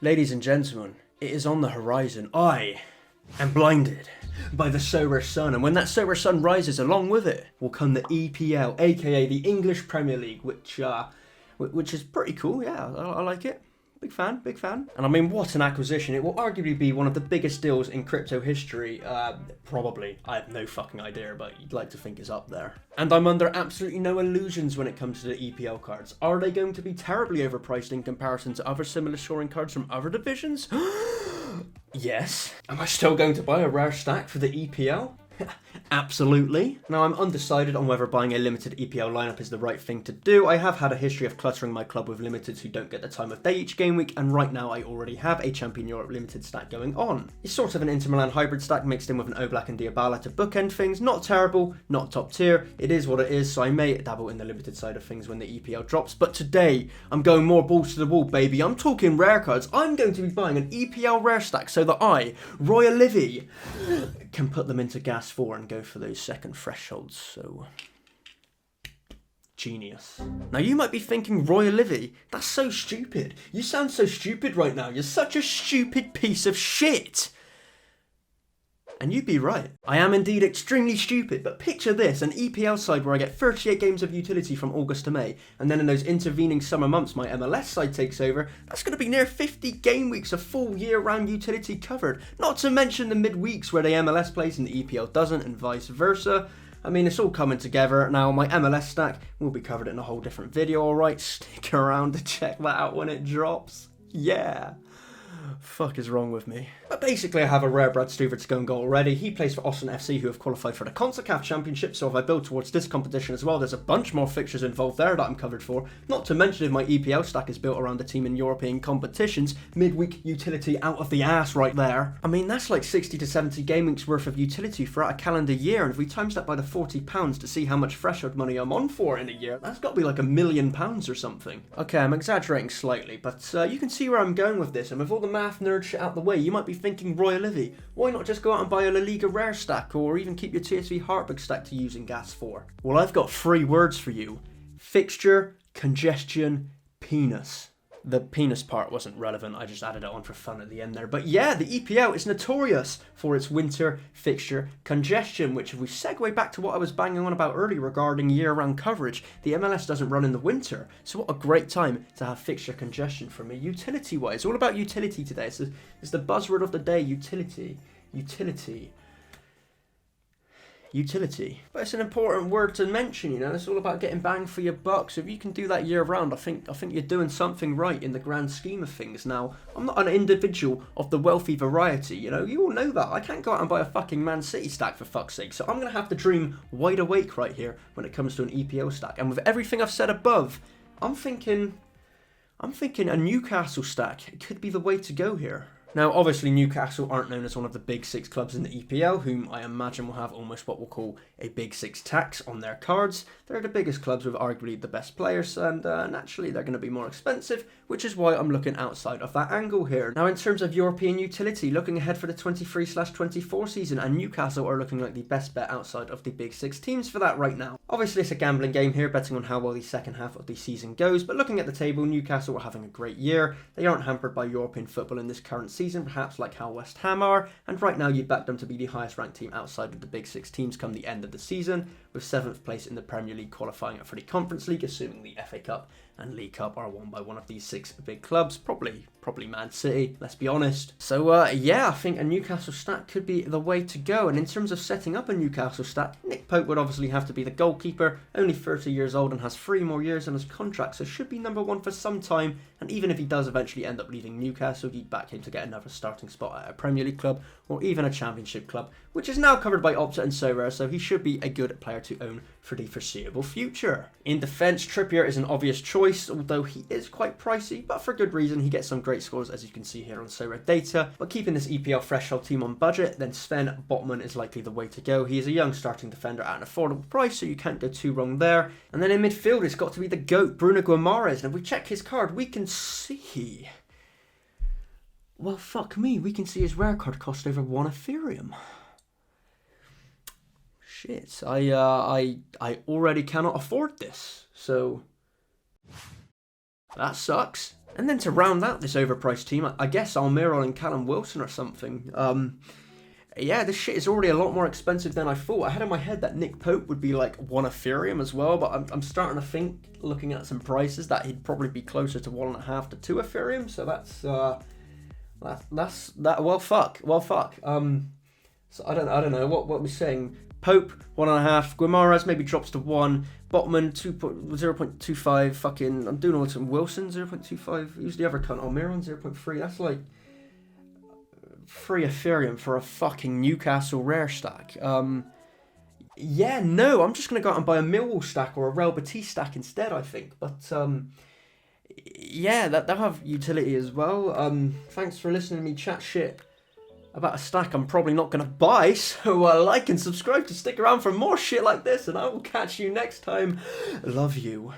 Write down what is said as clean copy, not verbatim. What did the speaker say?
Ladies and gentlemen, it is on the horizon. I am blinded by the solar sun, and when that solar sun rises, along with it will come the EPL, aka the English Premier League, which is pretty cool. Yeah, I like it. Big fan. And I mean, what an acquisition. It will arguably be one of the biggest deals in crypto history. Probably. I have no fucking idea, but you'd like to think it's up there. And I'm under absolutely no illusions when it comes to the EPL cards. Are they going to be terribly overpriced in comparison to other similar scoring cards from other divisions? Yes. Am I still going to buy a rare stack for the EPL? Absolutely. Now, I'm undecided on whether buying a limited EPL lineup is the right thing to do. I have had a history of cluttering my club with limiteds who don't get the time of day each game week, and right now I already have a Champion Europe limited stack going on. It's sort of an Inter Milan hybrid stack mixed in with an Oblak and Dybala to bookend things. Not terrible, not top tier. It is what it is, so I may dabble in the limited side of things when the EPL drops. But today, I'm going more balls to the wall, baby. I'm talking rare cards. I'm going to be buying an EPL rare stack so that I, Royalivi, can put them into Gas 4 and go for those second thresholds. So genius. Now you might be thinking, Royalivi, that's so stupid. You sound so stupid right now. You're such a stupid piece of shit. And you'd be right. I am indeed extremely stupid, but picture this, an EPL side where I get 38 games of utility from August to May, and then in those intervening summer months my MLS side takes over. That's going to be near 50 game weeks of full year-round utility covered, not to mention the mid-weeks where the MLS plays and the EPL doesn't, and vice versa. I mean, it's all coming together. Now, my MLS stack will be covered in a whole different video, alright? Stick around to check that out when it drops. Yeah. Fuck is wrong with me? But basically I have a rare Brad Stuvert to go and goal already. He plays for Austin FC, who have qualified for the CONCACAF Championship, so if I build towards this competition as well, there's a bunch more fixtures involved there that I'm covered for. Not to mention if my EPL stack is built around a team in European competitions, midweek utility out of the ass right there. I mean, that's like 60 to 70 game weeks worth of utility throughout a calendar year, and if we times that by the £40 to see how much threshold money I'm on for in a year, that's got to be like £1 million or something. Okay, I'm exaggerating slightly, but you can see where I'm going with this, and with all the math nerd shit out the way, you might be thinking, Royalivi, why not just go out and buy a La Liga rare stack, or even keep your TSV Heartbug stack to use in Gas 4? Well, I've got 3 words for you. Fixture, congestion, penis. The penis part wasn't relevant, I just added it on for fun at the end there. But yeah, the EPL is notorious for its winter fixture congestion, which if we segue back to what I was banging on about earlier regarding year-round coverage, the MLS doesn't run in the winter. So what a great time to have fixture congestion for me, utility-wise. All about utility today. It's the buzzword of the day, utility. Utility. But it's an important word to mention, you know, it's all about getting bang for your buck. So if you can do that year round, I think you're doing something right in the grand scheme of things. Now, I'm not an individual of the wealthy variety, you know, you all know that. I can't go out and buy a fucking Man City stack for fuck's sake, so I'm going to have to dream wide awake right here when it comes to an EPL stack. And with everything I've said above, I'm thinking a Newcastle stack could be the way to go here. Now, obviously, Newcastle aren't known as one of the big 6 clubs in the EPL, whom I imagine will have almost what we'll call a big 6 tax on their cards. They're the biggest clubs with arguably the best players, and naturally they're going to be more expensive, which is why I'm looking outside of that angle here. Now, in terms of European utility, looking ahead for the 23/24 season, and Newcastle are looking like the best bet outside of the big 6 teams for that right now. Obviously, it's a gambling game here, betting on how well the second half of the season goes, but looking at the table, Newcastle are having a great year. They aren't hampered by European football in this current season, perhaps like how West Ham are, and right now you'd back them to be the highest ranked team outside of the big 6 teams come the end of the season, with 7th place in the Premier League qualifying for the Conference League, assuming the FA Cup and League Cup are won by one of these 6 big clubs, probably Man City, let's be honest. So yeah, I think a Newcastle stack could be the way to go. And in terms of setting up a Newcastle stack, Nick Pope would obviously have to be the goalkeeper, only 30 years old and has 3 more years on his contract, so should be number 1 for some time. And even if he does eventually end up leaving Newcastle, you'd back him to get another starting spot at a Premier League club or even a Championship club, which is now covered by Opta and Sorare, so he should be a good player to own for the foreseeable future. In defence, Trippier is an obvious choice, although he is quite pricey, but for good reason. He gets some great scores, as you can see here on Sorare data. But keeping this EPL threshold team on budget, then Sven Botman is likely the way to go. He is a young starting defender at an affordable price, so you can't go too wrong there. And then in midfield, it's got to be the GOAT, Bruno Guimaraes. And if we check his card, we can see... well, fuck me, we can see his rare card cost over 1 Ethereum. Shit, I already cannot afford this, so That sucks. And then to round out this overpriced team, I guess Almiron and Callum Wilson or something. Yeah, this shit is already a lot more expensive than I thought. I had in my head that Nick Pope would be like 1 Ethereum as well, but I'm starting to think, looking at some prices, that he'd probably be closer to 1.5 to 2 Ethereum. So that's well fuck. So I don't know what we're saying. Pope 1.5, Guimaraes maybe drops to 1, Botman 0.25. Fucking, I'm doing all this. Wilson 0.25. Who's the other cunt? Almiron 0.3. That's like 3 Ethereum for a fucking Newcastle rare stack. Yeah, no, I'm just gonna go out and buy a Millwall stack or a Real Betis stack instead, I think. But yeah, that'll have utility as well. Thanks for listening to me chat shit about a stack I'm probably not gonna buy. So like and subscribe to stick around for more shit like this, and I will catch you next time. Love you.